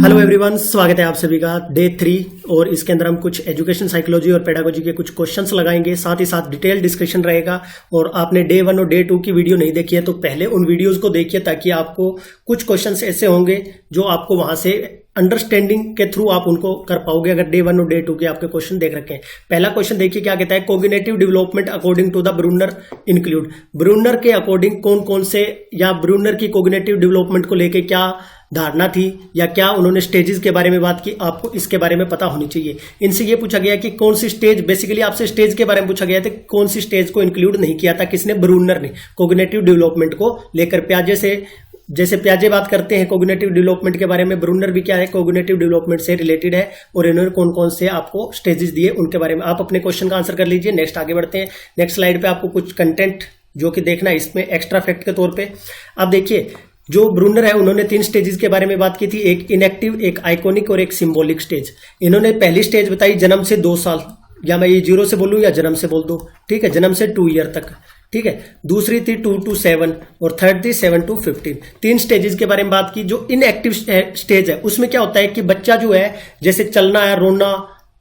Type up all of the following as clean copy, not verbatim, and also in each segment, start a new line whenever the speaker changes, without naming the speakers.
Hello everyone, स्वागत है आप सभी का डे 3 और इसके अंदर हम कुछ एजुकेशन साइकोलॉजी और पेडागोजी के कुछ क्वेश्चंस लगाएंगे। साथ ही साथ डिटेल डिस्कशन रहेगा। और आपने डे 1 और डे 2 की वीडियो नहीं देखी है तो पहले उन वीडियोस को देखिए, ताकि आपको कुछ क्वेश्चंस ऐसे होंगे जो आपको वहां से अंडरस्टैंडिंग के थ्रू आप उनको कर पाओगे, अगर डे 1 और डे 2 के आपके क्वेश्चन देख रखे हैं। पहला क्वेश्चन देखिए क्या कहता है, cognitive development according to the Bruner include. Bruner के अकॉर्डिंग कौन कौन से, या ब्रूनर की कोग्निटिव डेवलपमेंट को लेके क्या धारणा थी या क्या उन्होंने स्टेजेस के बारे में बात की, आपको इसके बारे में पता होनी चाहिए। इनसे ये पूछा गया कि कौन सी स्टेज, बेसिकली आपसे स्टेज के बारे में पूछा गया था, कौन सी स्टेज को इंक्लूड नहीं किया था किसने, ब्रूनर ने, कोग्निटिव डेवलपमेंट को लेकर। प्याजे से, जैसे प्याजे बात करते हैं कोग्निटिव डेवलपमेंट के बारे में, ब्रूनर भी क्या है, कोग्निटिव डेवलपमेंट से रिलेटेड है। और इन्होंने कौन कौन से आपको स्टेजेस दिए उनके बारे में आप अपने क्वेश्चन का आंसर कर लीजिए। नेक्स्ट आगे बढ़ते हैं। नेक्स्ट स्लाइड पे आपको कुछ कंटेंट जो कि देखना है इसमें एक्स्ट्रा फैक्ट के तौर पे। अब देखिए, जो ब्रूनर है उन्होंने 3 स्टेजेस के बारे में बात की थी, एक इनएक्टिव, एक आइकॉनिक और एक सिंबॉलिक स्टेज। इन्होंने पहली स्टेज बताई जन्म से 2 साल, या मैं ये 0 से बोलूं या जन्म से बोल दूं, ठीक है, जन्म से 2 ईयर तक, ठीक है। दूसरी थी 2 to 7 और थर्ड थी 7 to 15। 3 स्टेजेस के बारे में बात की। जो इनएक्टिव स्टेज है उसमें क्या होता है कि बच्चा जो है, जैसे चलना है, रोना,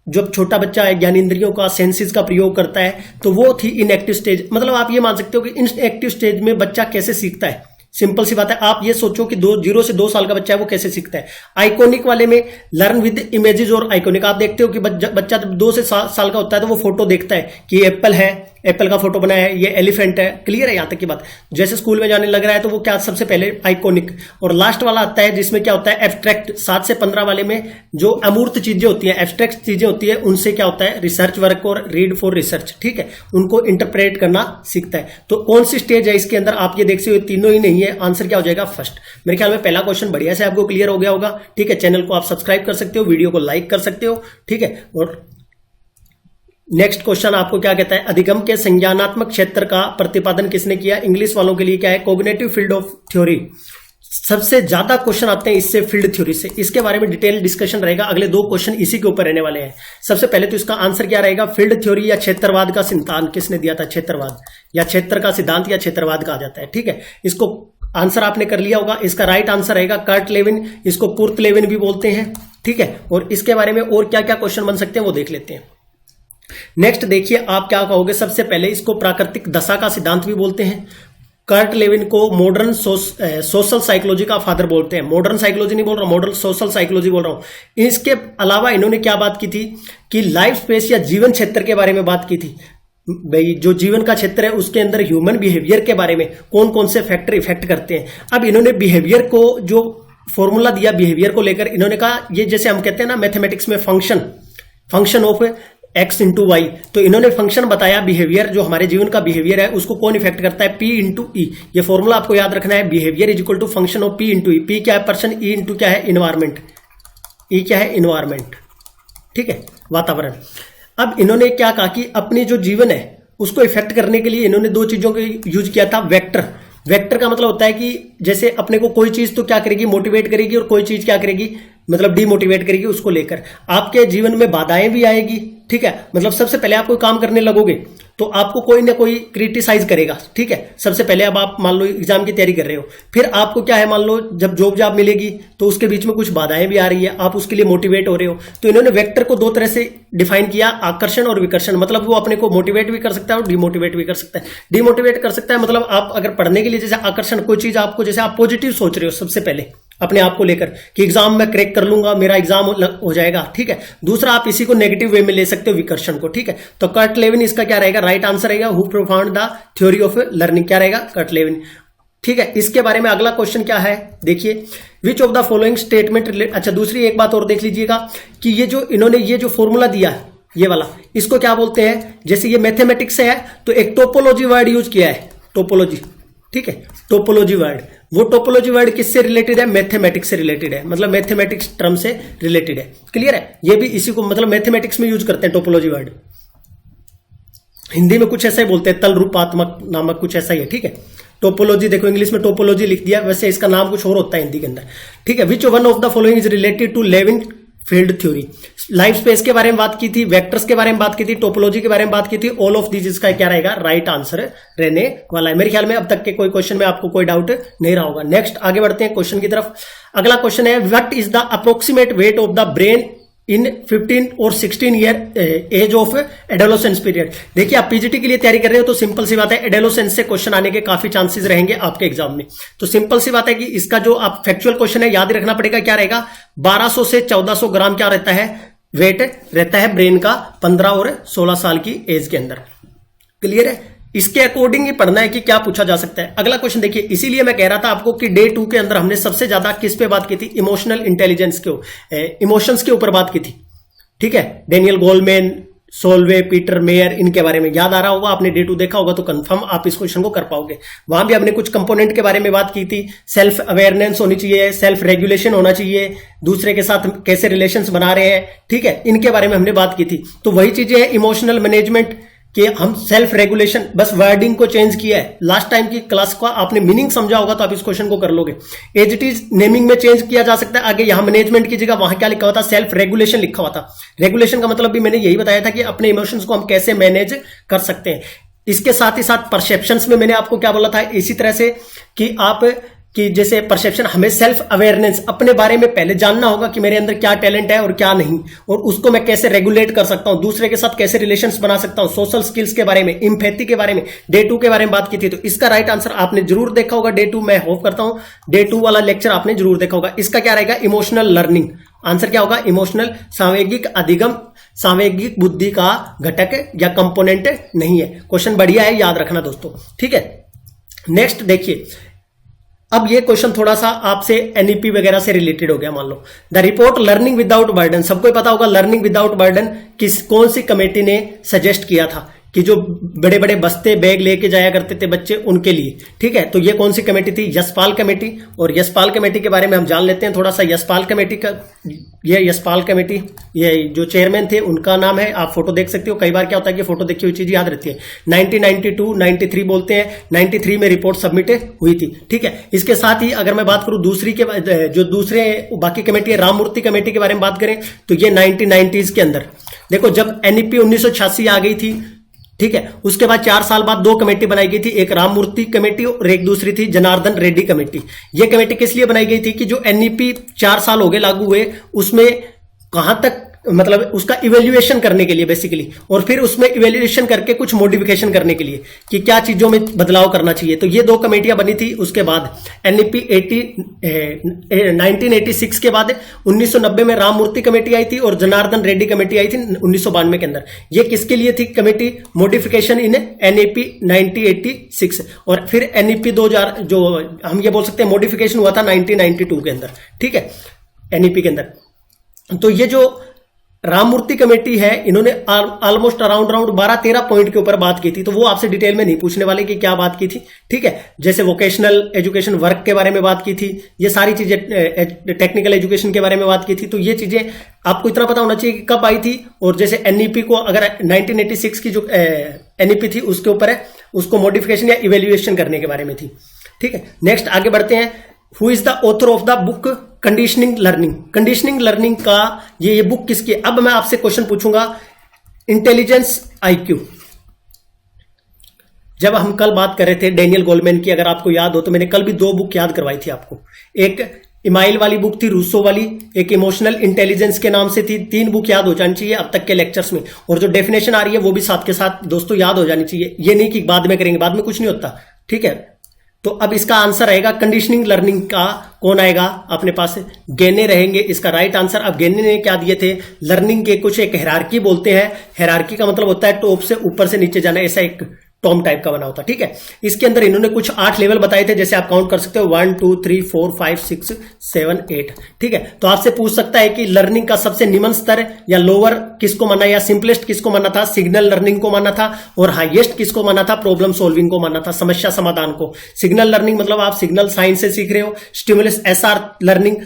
जब छोटा बच्चा है ज्ञानेंद्रियों का, सेंसेस का प्रयोग करता है, तो वो थी इनएक्टिव स्टेज। मतलब आप ये मान सकते हो कि इनएक्टिव स्टेज में बच्चा कैसे सीखता है। सिंपल सी बात है, आप ये सोचो कि 0 से 2 साल का बच्चा है वो कैसे सीखता है। आइकॉनिक वाले में लर्न विद इमेजेस और आइकॉनिक, आप देखते हो कि बच्चा जब 2 से 7 साल का होता है तो वो फोटो देखता है कि ये एप्पल है, एप्पल का फोटो बनाया है, ये एलिफेंट है, क्लियर है यहां तक की बात। जैसे स्कूल में जाने लग रहा है तो वो क्या, सबसे पहले आइकॉनिक। और लास्ट वाला आता है जिसमें क्या होता है, एब्स्ट्रैक्ट। 7 से 15 वाले में जो अमूर्त चीजें होती हैं, एब्स्ट्रैक्ट चीजें होती है, उनसे क्या होता है, रिसर्च वर्क और रीड फॉर रिसर्च, ठीक है, उनको इंटरप्रेट करना सीखता है। तो कौन सी स्टेज है इसके अंदर, आप ये देख सकते हो तीनों ही नहीं है। आंसर क्या हो जाएगा, फर्स्ट। मेरे ख्याल में पहला क्वेश्चन बढ़िया से आपको क्लियर हो गया होगा, ठीक है। चैनल को आप सब्सक्राइब कर सकते हो, वीडियो को लाइक कर सकते हो, ठीक है। और नेक्स्ट क्वेश्चन आपको क्या कहता है, अधिगम के संज्ञानात्मक क्षेत्र का प्रतिपादन किसने किया। इंग्लिश वालों के लिए क्या है, कोग्निटिव फील्ड ऑफ थ्योरी। सबसे ज्यादा क्वेश्चन आते हैं इससे, फील्ड थ्योरी से। इसके बारे में डिटेल डिस्कशन रहेगा, अगले 2 क्वेश्चन इसी के ऊपर रहने वाले हैं। सबसे पहले तो इसका आंसर क्या रहेगा, फील्ड थ्योरी या क्षेत्रवाद का सिद्धांत किसने दिया था, क्षेत्रवाद या क्षेत्र का सिद्धांत या क्षेत्रवाद कहा जाता है, ठीक है। इसको आंसर आपने कर लिया होगा। इसका राइट आंसर रहेगा कर्ट लेविन, इसको कुर्ट लेविन भी बोलते हैं, ठीक है। और इसके बारे में और क्या क्या क्वेश्चन बन सकते हैं वो देख लेते हैं। नेक्स्ट देखिए आप क्या कहोगे। सबसे पहले इसको प्राकृतिक दशा का सिद्धांत भी बोलते हैं। कर्ट लेविन को मॉडर्न सोशल साइकोलॉजी का फादर बोलते हैं। मॉडर्न साइकोलॉजी नहीं बोल रहा हूं, मॉडर्न सोशल साइकोलॉजी बोल रहा हूं। इसके अलावा इन्होंने क्या बात की थी कि लाइफ स्पेस या जीवन क्षेत्र के बारे में बात की थी। भाई जो जीवन का क्षेत्र है उसके अंदर ह्यूमन बिहेवियर के बारे में कौन कौन से फैक्टर इफेक्ट करते हैं। अब इन्होंने बिहेवियर को जो फॉर्मूला दिया बिहेवियर को लेकर, इन्होंने कहा ये जैसे हम कहते हैं ना मैथमेटिक्स में function of x into y, तो इन्होंने फंक्शन बताया बिहेवियर, जो हमारे जीवन का बिहेवियर है उसको कौन इफेक्ट करता है, p इंटू ई। ये फॉर्मूला आपको याद रखना है, behaviour is equal to function of p into E. p क्या है, पर्सन, e इंटू क्या है, इन्वायरमेंट, e क्या है, इन्वायरमेंट, ठीक है, वातावरण। अब इन्होंने क्या कहा कि अपनी जो जीवन है उसको इफेक्ट करने के लिए इन्होंने 2 चीजों का यूज किया था, वेक्टर। वेक्टर का मतलब होता है कि जैसे अपने को कोई चीज तो क्या करेगी, मोटिवेट करेगी, और कोई चीज क्या करेगी, मतलब डिमोटिवेट करेगी उसको लेकर। आपके जीवन में बाधाएं भी आएगी, ठीक है। मतलब सबसे पहले आप कोई काम करने लगोगे तो आपको कोई ना कोई क्रिटिसाइज करेगा, ठीक है। सबसे पहले अब आप मान लो एग्जाम की तैयारी कर रहे हो, फिर आपको क्या है, मान लो जब जॉब मिलेगी तो उसके बीच में कुछ बाधाएं भी आ रही है, आप उसके लिए मोटिवेट हो रहे हो। तो इन्होंने वेक्टर को 2 तरह से डिफाइन किया, आकर्षण और विकर्षण। मतलब वो अपने को मोटिवेट भी कर सकता है और डिमोटिवेट भी कर सकता है। डिमोटिवेट कर सकता है मतलब आप अगर पढ़ने के लिए, जैसे आकर्षण, कोई चीज आपको, जैसे आप पॉजिटिव सोच रहे हो सबसे पहले अपने आप को लेकर कि एग्जाम में क्रैक कर लूंगा, मेरा एग्जाम हो जाएगा, ठीक है। दूसरा आप इसी को नेगेटिव वे में ले सकते हो, विकर्षण को, ठीक है। तो कर्ट लेविन इसका क्या रहेगा, राइट आंसर रहेगा, who profound the theory of learning, क्या रहेगा, कर्ट लेविन, ठीक है। इसके बारे में अगला क्वेश्चन क्या है, देखिए, विच of the following statement relate. अच्छा, दूसरी एक बात और देख लीजिएगा कि ये जो इन्होंने ये जो फॉर्मूला दिया ये वाला, इसको क्या बोलते हैं। जैसे ये मैथमेटिक्स से है तो एक टोपोलॉजी वर्ड यूज किया है, टोपोलॉजी, ठीक है, टोपोलॉजी वर्ड। वो टोपोलॉजी वर्ड किससे रिलेटेड है, मैथमेटिक्स से रिलेटेड है, मतलब मैथमेटिक्स टर्म से रिलेटेड है, क्लियर है। ये भी इसी को मतलब मैथमेटिक्स में यूज करते हैं टोपोलॉजी वर्ड। हिंदी में कुछ ऐसा ही बोलते हैं, तल रूपात्मक नामक कुछ ऐसा ही है, ठीक है। टोपोलॉजी देखो, इंग्लिश में टोपोलॉजी लिख दिया, वैसे इसका नाम कुछ और होता है हिंदी के अंदर, ठीक है। Which one of the following is related to Lewin field theory, life space के बारे में बात की थी, वेक्टर्स के बारे में बात की थी, टोपोलॉजी के बारे में बात की थी। ऑल ऑफ दीज इसका क्या रहेगा, राइट आंसर रहने वाला है। मेरे ख्याल में अब तक के कोई क्वेश्चन में आपको कोई डाउट नहीं रहा होगा। नेक्स्ट आगे बढ़ते हैं क्वेश्चन की तरफ। अगला क्वेश्चन है, what is the approximate weight of the brain in 15 और 16 year age of adolescence period. देखिए आप पीजीटी के लिए तैयारी कर रहे हो तो सिंपल सी बात है, एडोलेसेंस से क्वेश्चन आने के काफी चांसेस रहेंगे आपके एग्जाम में। तो सिंपल सी बात है कि इसका जो आप फैक्चुअल क्वेश्चन है याद रखना पड़ेगा, क्या रहेगा, 1200 से 1400 ग्राम क्या रहता है, वेट रहता है ब्रेन का 15 और 16 साल की एज के अंदर। क्लियर है, इसके अकॉर्डिंग ही पढ़ना है कि क्या पूछा जा सकता है। अगला क्वेश्चन देखिए, इसीलिए मैं कह रहा था आपको कि डे 2 के अंदर हमने सबसे ज्यादा किस पे बात की थी, इमोशनल इंटेलिजेंस के, इमोशंस के ऊपर बात की थी। ठीक है, Daniel Goleman, Solvay, Peter mayor, इनके बारे में याद आ रहा होगा, आपने डे 2 देखा होगा तो कंफर्म आप इस क्वेश्चन को कर पाओगे। वहां भी हमने कुछ कंपोनेंट के बारे में बात की थी, सेल्फ अवेयरनेस होनी चाहिए, सेल्फ रेगुलेशन होना चाहिए, दूसरे के साथ कैसे रिलेशंस बना रहे हैं, ठीक है, इनके बारे में हमने बात की थी। तो वही चीजें हैं, इमोशनल मैनेजमेंट कि हम सेल्फ रेगुलेशन, बस वर्डिंग को चेंज किया है। लास्ट टाइम की क्लास का आपने मीनिंग समझा होगा तो आप इस क्वेश्चन को कर लोगे। एज इट इज नेमिंग में चेंज किया जा सकता है। आगे यहां मैनेजमेंट की जगह वहां क्या लिखा हुआ था, सेल्फ रेगुलेशन लिखा हुआ था। रेगुलेशन का मतलब भी मैंने यही बताया था कि अपने इमोशंस को हम कैसे मैनेज कर सकते हैं। इसके साथ ही साथ परसेप्शंस में मैंने आपको क्या बोला था, इसी तरह से कि आप कि जैसे परसेप्शन, हमें सेल्फ अवेयरनेस, अपने बारे में पहले जानना होगा कि मेरे अंदर क्या टैलेंट है और क्या नहीं, और उसको मैं कैसे रेगुलेट कर सकता हूं, दूसरे के साथ कैसे रिलेशंस बना सकता हूं, सोशल स्किल्स के बारे में, एम्पैथी के बारे में डे 2 के बारे में बात की थी। तो इसका राइट आंसर आपने जरूर देखा होगा डे 2, मैं होप करता हूं डे 2 वाला लेक्चर आपने जरूर देखा होगा। इसका क्या रहेगा, इमोशनल लर्निंग। आंसर क्या होगा, इमोशनल, सांवेगिक अधिगम, सांवेगिक बुद्धि का घटक या कंपोनेंट नहीं है। क्वेश्चन बढ़िया है, याद रखना दोस्तों, ठीक है। नेक्स्ट देखिए, अब ये क्वेश्चन थोड़ा सा आपसे एनईपी वगैरह से रिलेटेड हो गया। मान लो the report learning without burden, सबको पता होगा लर्निंग विदाउट बर्डन कौन सी कमेटी ने सजेस्ट किया था, कि जो बड़े बड़े बस्ते बैग लेके जाया करते थे बच्चे उनके लिए, ठीक है। तो ये कौन सी कमेटी थी, यशपाल कमेटी। और यशपाल कमेटी के बारे में हम जान लेते हैं थोड़ा सा। यशपाल कमेटी का, ये यशपाल कमेटी, ये जो चेयरमैन थे उनका नाम है, आप फोटो देख सकते हो। कई बार क्या होता है कि फोटो देखी हुई चीज याद रहती है। 1992 93 बोलते हैं, 93 में रिपोर्ट सबमिट हुई थी, ठीक है। इसके साथ ही अगर मैं बात करूं दूसरी के, जो दूसरे बाकी कमेटी है, राममूर्ति कमेटी के बारे में बात करें तो ये 1990s के अंदर, देखो जब एनईपी 1986 आ गई थी, ठीक है, उसके बाद 4 साल बाद 2 कमेटी बनाई गई थी, एक राममूर्ति कमेटी और एक दूसरी थी जनार्दन रेड्डी कमेटी। यह कमेटी किस लिए बनाई गई थी कि जो एनईपी 4 साल हो गए लागू हुए, उसमें कहां तक, मतलब उसका इवेल्युएशन करने के लिए बेसिकली, और फिर उसमें इवेल्युएशन करके कुछ मॉडिफिकेशन करने के लिए कि क्या चीजों में बदलाव करना चाहिए। तो ये 2 कमेटियां बनी थी। उसके बाद एनईपी 1986 के बाद 1990 में राममूर्ति कमेटी आई थी और जनार्दन रेड्डी कमेटी आई थी 1992 के अंदर। ये किसके लिए थी कमेटी, मॉडिफिकेशन इन एनईपी 1986, और फिर एनईपी 2000 जो हम ये बोल सकते हैं मॉडिफिकेशन हुआ था 1992 के अंदर, ठीक है, एनईपी के अंदर। तो ये जो राममूर्ति कमेटी है, इन्होंने ऑलमोस्ट अराउंड 12-13 पॉइंट के ऊपर बात की थी। तो वो आपसे डिटेल में नहीं पूछने वाले कि क्या बात की थी, ठीक है। जैसे वोकेशनल एजुकेशन वर्क के बारे में बात की थी, ये सारी चीजें, टेक्निकल एजुकेशन के बारे में बात की थी। तो ये चीजें आपको इतना पता होना चाहिए कि कब आई थी। और जैसे एनईपी को अगर 1986 की जो एनईपी थी उसके ऊपर है, उसको मॉडिफिकेशन या इवेल्युएशन करने के बारे में थी, ठीक है। नेक्स्ट आगे बढ़ते हैं। Who is the author of the book conditioning learning. Conditioning learning का ये बुक किसकी है। अब मैं आपसे क्वेश्चन पूछूंगा, इंटेलिजेंस आईक्यू, जब हम कल बात कर रहे थे डेनियल गोलमैन की, अगर आपको याद हो तो मैंने कल भी 2 बुक याद करवाई थी आपको। एक इमाइल वाली बुक थी, रूसो वाली, एक इमोशनल इंटेलिजेंस के नाम से थी। 3 बुक याद हो जानी चाहिए अब तक के लेक्चर्स में, और जो डेफिनेशन आ रही है वो भी साथ के साथ दोस्तों याद हो जानी चाहिए। ये नहीं कि बाद में करेंगे, बाद में कुछ नहीं होता, ठीक है। तो अब इसका आंसर रहेगा कंडीशनिंग लर्निंग का कौन आएगा अपने पास, गेने रहेंगे इसका राइट आंसर। अब गेने ने क्या दिए थे, लर्निंग के कुछ एक हायरार्की बोलते हैं। हायरार्की का मतलब होता है टॉप से ऊपर से नीचे जाना, ऐसा एक टॉम टाइप का बना होता, ठीक है। इसके अंदर इन्होंने कुछ 8 लेवल बताए थे, जैसे आप काउंट कर सकते हो 1 2 3 4 5 6 7 8, ठीक है। तो आपसे पूछ सकता है कि लर्निंग का सबसे निम्न स्तर या लोअर किसको माना, या सिंपलेस्ट किसको माना था, सिग्नल लर्निंग को माना था, और हाईएस्ट किसको माना था, प्रॉब्लम सॉल्विंग को माना था, समस्या समाधान को। सिग्नल लर्निंग मतलब आप सिग्नल साइंस से सीख रहे हो, stimulus SR learning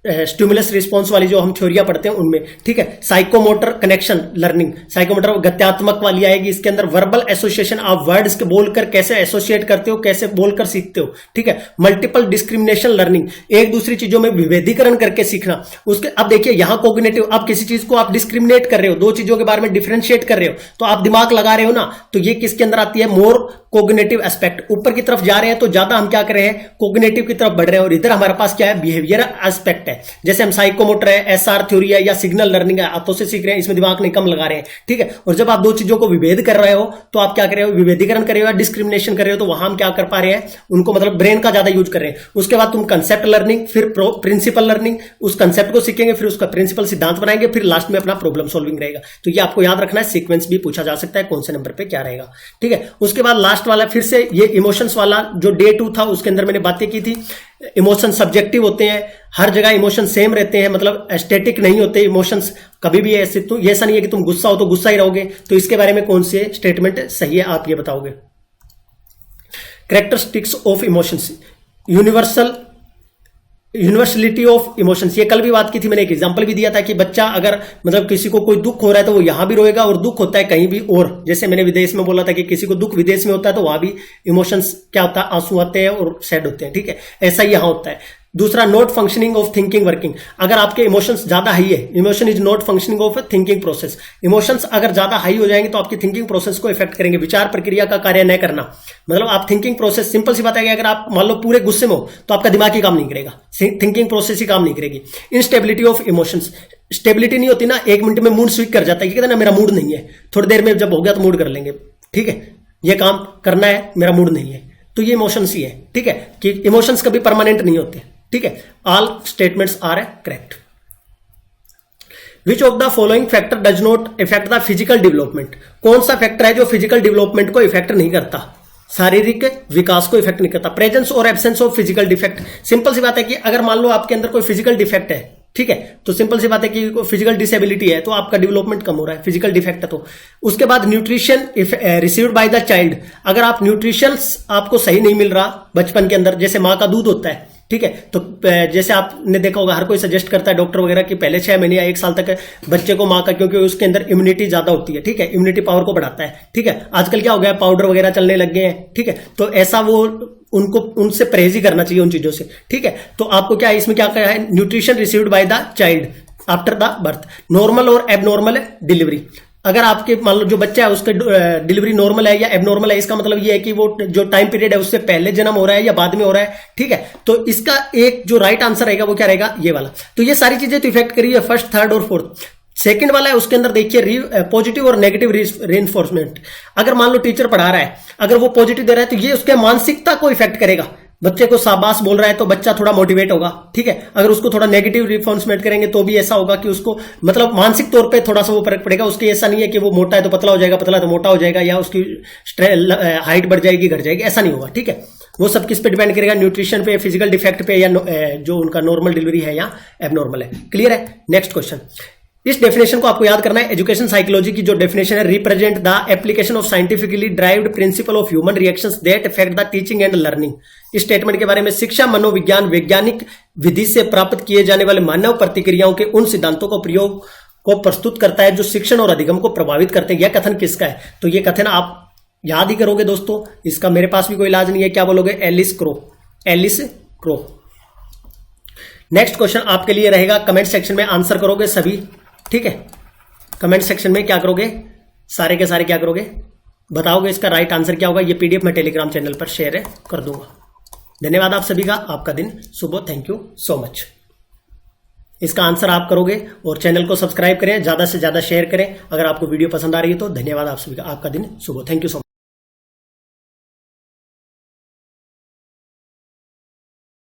stimulus response वाली जो हम थ्योरियां पढ़ते हैं उनमें, ठीक है। साइकोमोटर कनेक्शन लर्निंग, साइकोमोटर गत्यात्मक वाली आएगी। इसके अंदर वर्बल एसोसिएशन, आप वर्ड्स के बोलकर कैसे एसोसिएट करते हो, कैसे बोलकर सीखते हो, ठीक है। मल्टीपल डिस्क्रिमिनेशन लर्निंग, एक दूसरी चीजों में विभेदीकरण करके सीखना। उसके अब देखिए यहां कोग्निटिव, आप किसी चीज को आप डिस्क्रिमिनेट कर रहे हो, दो चीजों के बारे में डिफरेंशिएट कर रहे हो, तो आप दिमाग लगा रहे हो ना, तो ये किसके अंदर आती है, मोर कोग्निटिव एस्पेक्ट। ऊपर की तरफ जा रहे हैं तो ज्यादा हम क्या कर रहे हैं, कोग्निटिव की तरफ बढ़ रहे हैं, और इधर हमारे पास क्या है, बिहेवियर एस्पेक्ट है। जैसे हम साइकोमोटर है, एसआर थ्योरी है, या सिग्नल लर्निंग है, हाथों से सीख रहे हैं, इसमें दिमाग नहीं कम लगा रहे हैं, ठीक है। और जब आप दो चीजों को विभेद कर रहे हो तो आप क्या कर रहे हो, विभेदीकरण कर रहे हो या डिस्क्रिमिनेशन कर रहे हो, तो वहां हम क्या कर पा रहे हैं, उनको मतलब ब्रेन का ज्यादा यूज कर रहे हैं। उसके बाद तुम कंसेप्ट लर्निंग, फिर प्रिंसिपल लर्निंग, उस कंसेप्ट को सीखेंगे, फिर उसका प्रिंसिपल सिद्धांत बनाएंगे, फिर लास्ट में अपना प्रॉब्लम सॉल्विंग रहेगा। तो ये आपको याद रखना है, सीक्वेंस भी पूछा जा सकता है कौन से नंबर पे क्या रहेगा, ठीक है। उसके बाद लास्ट वाला फिर से ये इमोशंस वाला जो डे 2 था उसके अंदर मैंने बातें की थी। इमोशन सब्जेक्टिव होते हैं, हर जगह इमोशन सेम रहते हैं, मतलब स्टैटिक नहीं होते इमोशंस कभी भी। ऐसे तो ऐसा नहीं है कि तुम गुस्सा हो तो गुस्सा ही रहोगे। तो इसके बारे में कौन से स्टेटमेंट सही है आप ये बताओगे। Characteristics of emotions, universality of emotions, ये कल भी बात की थी, मैंने एक एग्जांपल भी दिया था कि बच्चा अगर मतलब किसी को कोई दुख हो रहा है तो वो यहां भी रोएगा, और दुख होता है कहीं भी और। जैसे मैंने विदेश में बोला था कि किसी को दुख विदेश में होता है तो वहां भी इमोशंस क्या होता है, आंसू आते हैं और सैड होते हैं, ठीक है। ऐसा ही यहां होता है। दूसरा, not functioning of thinking working, अगर आपके इमोशंस ज्यादा हाई है, emotion is not functioning of thinking process. Emotions अगर ज्यादा हाई हो जाएंगे तो आपकी थिंकिंग प्रोसेस को इफेक्ट करेंगे, विचार प्रक्रिया का कार्य न करना। मतलब आप थिंकिंग प्रोसेस, सिंपल सी बात है कि अगर आप मान लो पूरे गुस्से में हो तो आपका दिमाग ही काम नहीं करेगा, थिंकिंग प्रोसेस ही काम नहीं करेगी। इनस्टेबिलिटी ऑफ इमोशंस, स्टेबिलिटी नहीं होती ना, एक मिनट में मूड स्विंग कर जाता है, कहते हैं ना मेरा मूड नहीं है, थोड़ी देर में जब हो गया तो मूड कर लेंगे, ठीक है, ये काम करना है, मेरा मूड नहीं है, तो ये इमोशंस ही है, ठीक है, कि इमोशंस कभी परमानेंट नहीं होते, ठीक है। All statements are correct. Which of the following factor does not effect the physical development, कौन सा फैक्टर है जो फिजिकल डेवलपमेंट को इफेक्ट नहीं करता, शारीरिक विकास को इफेक्ट नहीं करता। प्रेजेंस और absence of physical defect, simple सी बात है कि अगर मान लो आपके अंदर कोई फिजिकल डिफेक्ट है, ठीक है, तो सिंपल सी बात है कि फिजिकल डिसेबिलिटी है तो आपका डेवलपमेंट कम हो रहा है, फिजिकल डिफेक्ट है तो। उसके बाद nutrition received by the child, अगर आप न्यूट्रिशन आपको सही नहीं मिल रहा बचपन के अंदर, जैसे माँ का दूध होता है, ठीक है, तो जैसे आपने देखा होगा हर कोई सजेस्ट करता है डॉक्टर वगैरह कि पहले 6 महीने या 1 साल तक बच्चे को माँ का, क्योंकि उसके अंदर इम्यूनिटी ज्यादा होती है, ठीक है, इम्यूनिटी पावर को बढ़ाता है, ठीक है। आजकल क्या हो गया, पाउडर वगैरह चलने लग गए हैं, ठीक है, तो ऐसा वो उनको उनसे परहेज ही करना चाहिए उन चीजों से, ठीक है। तो आपको क्या है इसमें क्या कहा है, nutrition received by the child after the birth, normal और एबनॉर्मल डिलीवरी। अगर आपके मान लो जो बच्चा है उसका डिलीवरी नॉर्मल है या एबनॉर्मल है, इसका मतलब ये है कि वो जो टाइम पीरियड है उससे पहले जन्म हो रहा है या बाद में हो रहा है, ठीक है। तो इसका एक जो राइट आंसर रहेगा वो क्या रहेगा, ये वाला। तो ये सारी चीजें तो इफेक्ट करी है फर्स्ट, थर्ड और फोर्थ। सेकंड वाला है उसके अंदर देखिए पॉजिटिव और नेगेटिव रेनफोर्समेंट। अगर मान लो टीचर पढ़ा रहा है, अगर वो पॉजिटिव दे रहा है तो ये उसके मानसिकता को इफेक्ट करेगा, बच्चे को शाबाश बोल रहा है तो बच्चा थोड़ा मोटिवेट होगा, ठीक है। अगर उसको थोड़ा नेगेटिव रिफॉर्मेट करेंगे तो भी ऐसा होगा कि उसको मतलब मानसिक तौर पे थोड़ा सा वो फर्क पड़ेगा। उसके ऐसा नहीं है कि वो मोटा है तो पतला हो जाएगा, पतला है तो मोटा हो जाएगा, या उसकी हाइट बढ़ जाएगी घट जाएगी, ऐसा नहीं होगा, ठीक है। वो सब किस पे डिपेंड करेगा, न्यूट्रिशन पे, फिजिकल डिफेक्ट पे, या जो उनका नॉर्मल डिलीवरी है या एबनॉर्मल है। क्लियर है। नेक्स्ट क्वेश्चन, इस डेफिनेशन को आपको याद करना है। एजुकेशन साइकोलॉजी की जो डेफिनेशन है, represent the application of scientifically derived principle of human reactions that affect the teaching and learning. इस स्टेटमेंट के बारे में, शिक्षा मनोविज्ञान वैज्ञानिक विधि से प्राप्त किए जाने वाले मानव प्रतिक्रियाओं के उन सिद्धांतों का प्रयोग को प्रस्तुत करता है जो शिक्षण और अधिगम को प्रभावित करते हैं। यह कथन किसका है, तो यह कथन आप याद ही करोगे दोस्तों, इसका मेरे पास भी कोई इलाज नहीं है। क्या बोलोगे, Alice Crow, Alice Crow. Next question आपके लिए रहेगा, कमेंट सेक्शन में आंसर करोगे सभी, ठीक है। कमेंट सेक्शन में क्या करोगे, सारे के सारे क्या करोगे, बताओगे इसका राइट आंसर क्या होगा। ये पीडीएफ मैं टेलीग्राम चैनल पर शेयर कर दूंगा। धन्यवाद आप सभी का, आपका दिन शुभ हो। Thank you so much. इसका आंसर आप करोगे और चैनल को सब्सक्राइब करें, ज्यादा से ज्यादा शेयर करें। अगर आपको वीडियो पसंद आ रही है तो धन्यवाद आप सभी का, आपका दिन शुभ हो। Thank you so much.